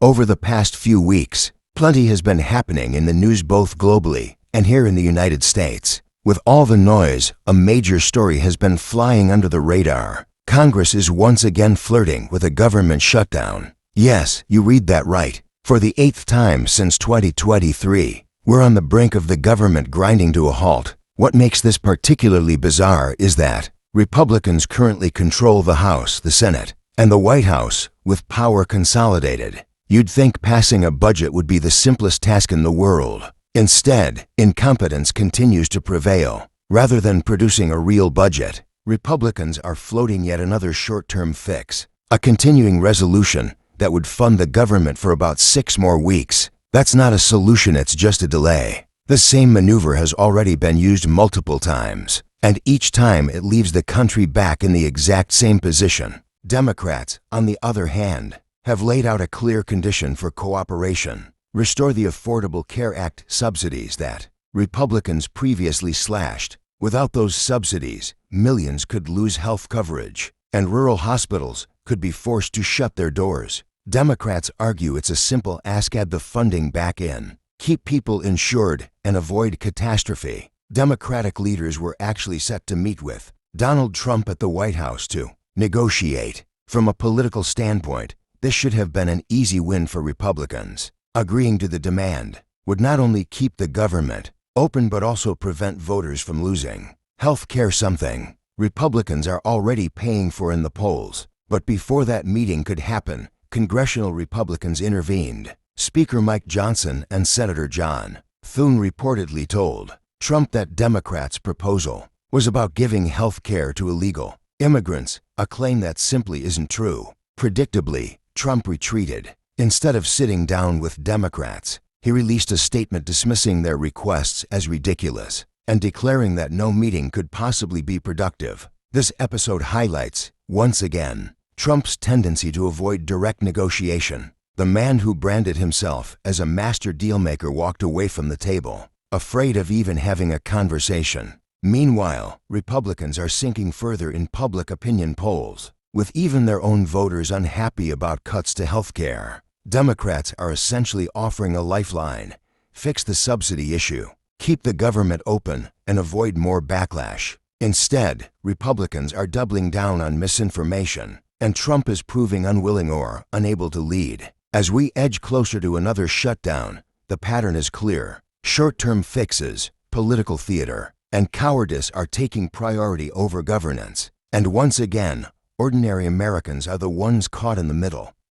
Over the past few weeks, plenty has been happening in the news both globally and here in the United States. With all the noise, a major story has been flying under the radar. Congress is once again flirting with a government shutdown. Yes, you read that right. For the 8th time since 2023, we're on the brink of the government grinding to a halt. What makes this particularly bizarre is that Republicans currently control the House, the Senate, and the White House, with power consolidated. You'd think passing a budget would be the simplest task in the world. Instead, incompetence continues to prevail. Rather than producing a real budget, Republicans are floating yet another short-term fix, a continuing resolution that would fund the government for about 6 more weeks. That's not a solution, it's just a delay. The same maneuver has already been used multiple times, and each time it leaves the country back in the exact same position. Democrats, on the other hand, have laid out a clear condition for cooperation: restore the Affordable Care Act subsidies that Republicans previously slashed. Without those subsidies, millions could lose health coverage, and rural hospitals could be forced to shut their doors. Democrats argue it's a simple ask: add the funding back in, keep people insured, and avoid catastrophe. Democratic leaders were actually set to meet with Donald Trump at the White House to negotiate. From a political standpoint, this should have been an easy win for Republicans. Agreeing to the demand would not only keep the government open but also prevent voters from losing health care, something Republicans are already paying for in the polls. But before that meeting could happen, congressional Republicans intervened. Speaker Mike Johnson and Senator John Thune reportedly told Trump that Democrats' proposal was about giving health care to illegal immigrants, a claim that simply isn't true. Predictably, Trump retreated. Instead of sitting down with Democrats, he released a statement dismissing their requests as ridiculous and declaring that no meeting could possibly be productive. This episode highlights, once again, Trump's tendency to avoid direct negotiation. The man who branded himself as a master dealmaker walked away from the table, afraid of even having a conversation. Meanwhile, Republicans are sinking further in public opinion polls, with even their own voters unhappy about cuts to health care. Democrats are essentially offering a lifeline: fix the subsidy issue, keep the government open, and avoid more backlash. Instead, Republicans are doubling down on misinformation, and Trump is proving unwilling or unable to lead. As we edge closer to another shutdown, the pattern is clear. Short-term fixes, political theater, and cowardice are taking priority over governance. And once again, ordinary Americans are the ones caught in the middle.